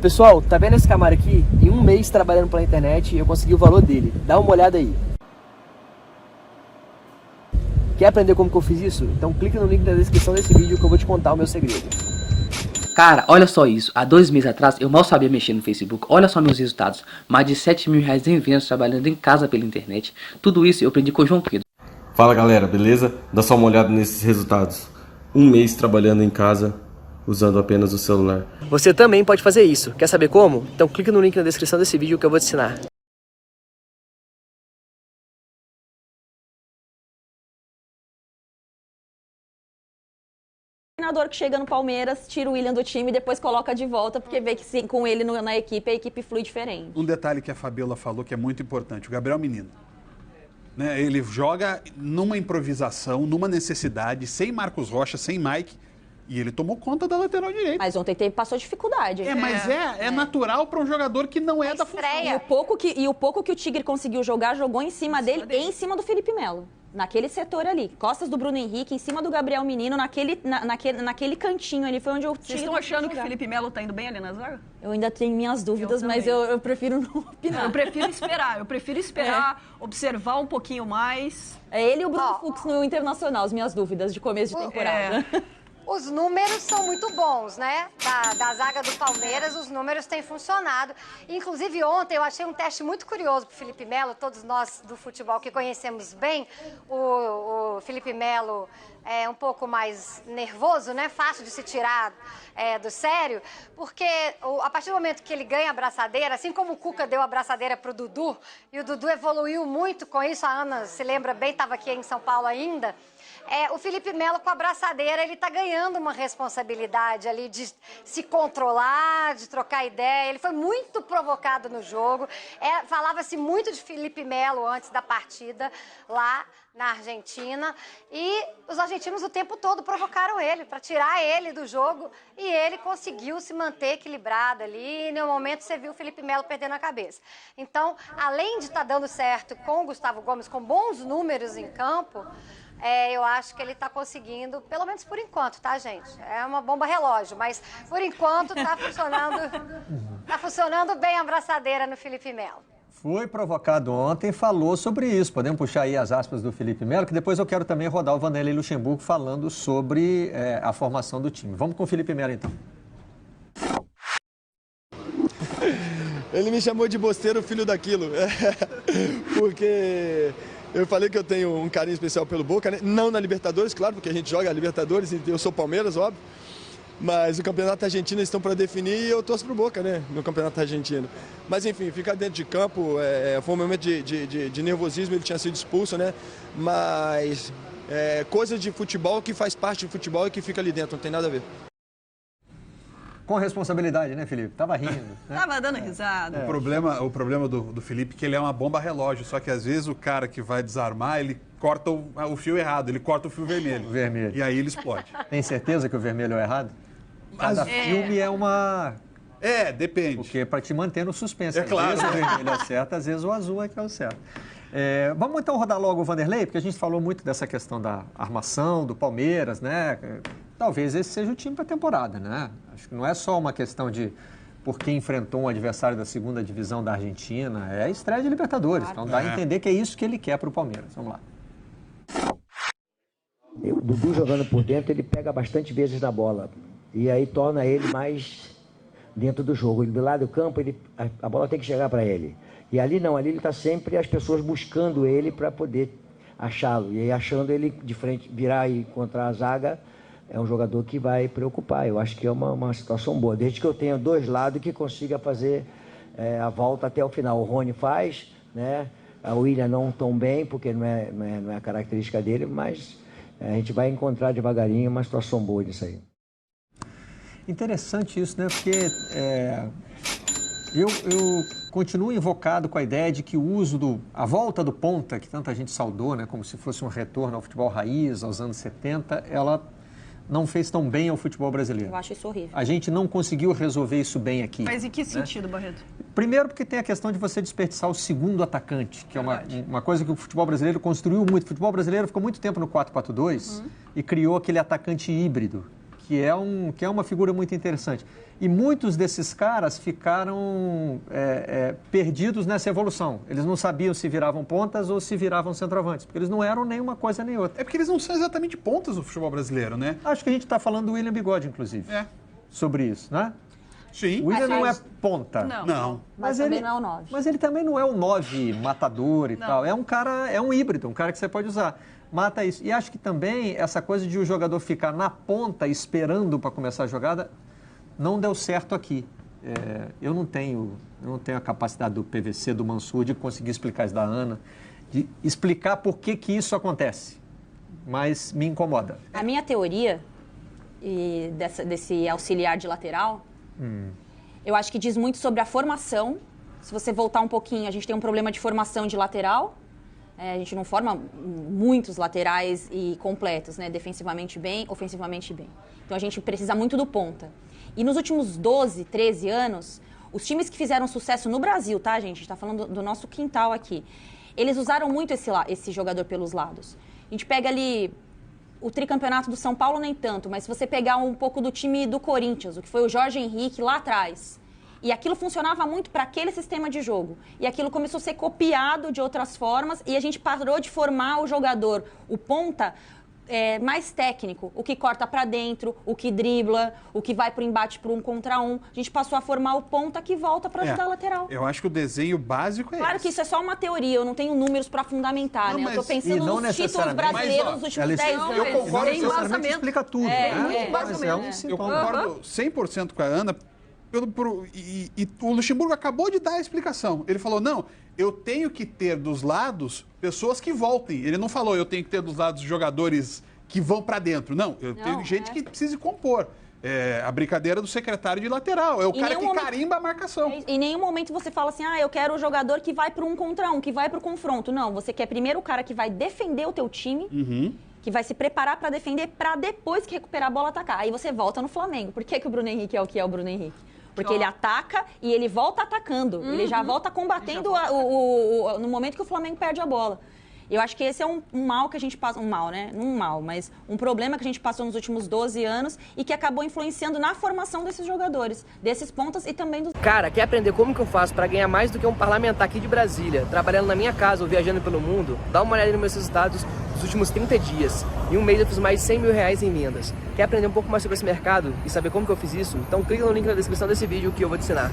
Pessoal, tá vendo esse Camaro aqui? Em um mês trabalhando pela internet, eu consegui o valor dele. Dá uma olhada aí. Quer aprender como que eu fiz isso? Então clica no link na descrição desse vídeo que eu vou te contar o meu segredo. Cara, olha só isso. Há 2 meses atrás eu mal sabia mexer no Facebook. Olha só meus resultados. Mais de 7 mil reais em vendas trabalhando em casa pela internet. Tudo isso eu aprendi com o João Pedro. Fala galera, beleza? Dá só uma olhada nesses resultados. Um mês trabalhando em casa, usando apenas o celular. Você também pode fazer isso. Quer saber como? Então clica no link na descrição desse vídeo que eu vou te ensinar. O treinador que chega no Palmeiras, tira o William do time e depois coloca de volta, porque vê que com ele na equipe, a equipe flui diferente. Um detalhe que a Fabiola falou que é muito importante, o Gabriel Menino. Né, ele joga numa improvisação, numa necessidade, sem Marcos Rocha, sem Mike, e ele tomou conta da lateral direita. Mas ontem passou dificuldade. É natural para um jogador que não é da função. E o pouco que o Tigre conseguiu jogar, jogou em cima dele e em cima do Felipe Melo. Naquele setor ali, costas do Bruno Henrique, em cima do Gabriel Menino, naquele cantinho ali, foi onde eu... Vocês estão achando que o Felipe Melo tá indo bem ali na zaga? Eu ainda tenho minhas dúvidas, mas eu prefiro não opinar. Eu prefiro esperar, observar um pouquinho mais. É ele e o Bruno Fux no Internacional, as minhas dúvidas de começo de temporada. Os números são muito bons, né? Da zaga do Palmeiras, os números têm funcionado. Inclusive, ontem eu achei um teste muito curioso para o Felipe Melo. Todos nós do futebol que conhecemos bem, o Felipe Melo é um pouco mais nervoso, né? Fácil de se tirar do sério, porque a partir do momento que ele ganha a abraçadeira, assim como o Cuca deu a abraçadeira para o Dudu, e o Dudu evoluiu muito com isso, a Ana se lembra bem, estava aqui em São Paulo ainda, o Felipe Melo com a abraçadeira, ele está ganhando uma responsabilidade ali de se controlar, de trocar ideia. Ele foi muito provocado no jogo. Falava-se muito de Felipe Melo antes da partida lá na Argentina. E os argentinos o tempo todo provocaram ele para tirar ele do jogo. E ele conseguiu se manter equilibrado ali. E no momento você viu o Felipe Melo perdendo a cabeça. Então, além de estar dando certo com o Gustavo Gomes, com bons números em campo, eu acho que ele está conseguindo, pelo menos por enquanto, tá, gente? É uma bomba relógio, mas por enquanto está funcionando bem a abraçadeira no Felipe Melo. Foi provocado ontem, falou sobre isso. Podemos puxar aí as aspas do Felipe Melo, que depois eu quero também rodar o Vanderlei Luxemburgo falando sobre a formação do time. Vamos com o Felipe Melo, então. Ele me chamou de bosteiro, filho daquilo, porque eu falei que eu tenho um carinho especial pelo Boca, né? Não na Libertadores, claro, porque a gente joga a Libertadores e eu sou Palmeiras, óbvio, mas o Campeonato Argentino estão para definir e eu torço pro Boca, né, no Campeonato Argentino. Mas enfim, ficar dentro de campo, foi um momento de nervosismo, ele tinha sido expulso, né, mas coisa de futebol que faz parte do futebol e que fica ali dentro, não tem nada a ver. Com responsabilidade, né, Felipe? Tava rindo. Né? Tava dando risada. O problema do Felipe é que ele é uma bomba relógio, só que às vezes o cara que vai desarmar, ele corta o fio errado, ele corta o fio vermelho. O vermelho. E aí ele explode. Tem certeza que o vermelho é errado? Cada filme é uma... Depende. Porque é para te manter no suspense. É claro. Às vezes o vermelho é o certo, às vezes o azul é que é o certo. Vamos então rodar logo o Vanderlei, porque a gente falou muito dessa questão da armação, do Palmeiras, né? Talvez esse seja o time para a temporada, né? Acho que não é só uma questão de porque enfrentou um adversário da segunda divisão da Argentina, é a estreia de Libertadores, claro. Então dá a entender que é isso que ele quer para o Palmeiras. Vamos lá. O Dudu jogando por dentro, ele pega bastante vezes na bola e aí torna ele mais dentro do jogo. Ele, do lado do campo, a bola tem que chegar para ele. E ali não, ali ele está sempre as pessoas buscando ele para poder achá-lo. E aí achando ele de frente, virar e encontrar a zaga, é um jogador que vai preocupar. Eu acho que é uma situação boa. Desde que eu tenha dois lados que consiga fazer a volta até o final. O Rony faz, né? A William não tão bem, porque não é a característica dele, mas a gente vai encontrar devagarinho uma situação boa nisso aí. Interessante isso, né? Porque eu continuo invocado com a ideia de que o uso a volta do ponta, que tanta gente saudou, né? Como se fosse um retorno ao futebol raiz, aos anos 70, ela não fez tão bem ao futebol brasileiro. Eu acho isso horrível. A gente não conseguiu resolver isso bem aqui. Mas em que sentido, Barreto? Primeiro porque tem a questão de você desperdiçar o segundo atacante, que é uma coisa que o futebol brasileiro construiu muito. O futebol brasileiro ficou muito tempo no 4-4-2 e criou aquele atacante híbrido, que é uma figura muito interessante. E muitos desses caras ficaram perdidos nessa evolução. Eles não sabiam se viravam pontas ou se viravam centroavantes, porque eles não eram nem uma coisa nem outra. É porque eles não são exatamente pontas do futebol brasileiro, né? Acho que a gente está falando do William Bigode, inclusive, sobre isso, né? Sim. O William não é ponta. Não. Mas também não é o 9. Mas ele também não é um 9 matador e tal. É um cara, é um híbrido, um cara que você pode usar. Mata isso. E acho que também essa coisa de o jogador ficar na ponta esperando para começar a jogada não deu certo aqui. Eu não tenho a capacidade do PVC, do Mansur, de conseguir explicar isso da Ana, de explicar por que isso acontece. Mas me incomoda. A minha teoria desse auxiliar de lateral, eu acho que diz muito sobre a formação. Se você voltar um pouquinho, a gente tem um problema de formação de lateral. A gente não forma muitos laterais e completos, né? Defensivamente bem, ofensivamente bem. Então a gente precisa muito do ponta. E nos últimos 12, 13 anos, os times que fizeram sucesso no Brasil, tá, gente? A gente está falando do nosso quintal aqui. Eles usaram muito esse jogador pelos lados. A gente pega ali o tricampeonato do São Paulo, nem tanto, mas se você pegar um pouco do time do Corinthians, o que foi o Jorge Henrique lá atrás, e aquilo funcionava muito para aquele sistema de jogo. E aquilo começou a ser copiado de outras formas e a gente parou de formar o jogador, o ponta, mais técnico, o que corta para dentro, o que dribla, o que vai para o embate para 1 contra 1. A gente passou a formar o ponta que volta para ajudar a lateral. Eu acho que o desenho básico é Claro esse. que isso é só uma teoria, eu não tenho números para fundamentar, né? Eu estou pensando nos títulos brasileiros dos últimos 10 anos. Eu concordo, Não necessariamente explica tudo, né? Mas é um sintoma. Eu concordo 100% com a Ana. E o Luxemburgo acabou de dar a explicação. Ele falou, não, eu tenho que ter dos lados pessoas que voltem. Ele não falou, eu tenho que ter dos lados jogadores que vão para dentro. Não, eu tenho gente que precisa compor. A brincadeira do secretário de lateral. É o cara que carimba a marcação. Em nenhum momento você fala assim, eu quero o jogador que vai para 1 contra 1, que vai para o confronto. Não, você quer primeiro o cara que vai defender o teu time, que vai se preparar para defender, para depois que recuperar a bola atacar. Aí você volta no Flamengo. Por que o Bruno Henrique é o que é o Bruno Henrique? Porque ele ataca e ele volta atacando. Ele já volta combatendo no momento que o Flamengo perde a bola. Eu acho que esse é um mal que a gente passa... Um mal, né? Não um mal, mas um problema que a gente passou nos últimos 12 anos e que acabou influenciando na formação desses jogadores, desses pontas e também dos... Cara, quer aprender como que eu faço para ganhar mais do que um parlamentar aqui de Brasília, trabalhando na minha casa ou viajando pelo mundo? Dá uma olhada nos meus resultados dos últimos 30 dias. Em um mês eu fiz mais de 100 mil reais em vendas. Quer aprender um pouco mais sobre esse mercado e saber como que eu fiz isso? Então clica no link na descrição desse vídeo que eu vou te ensinar.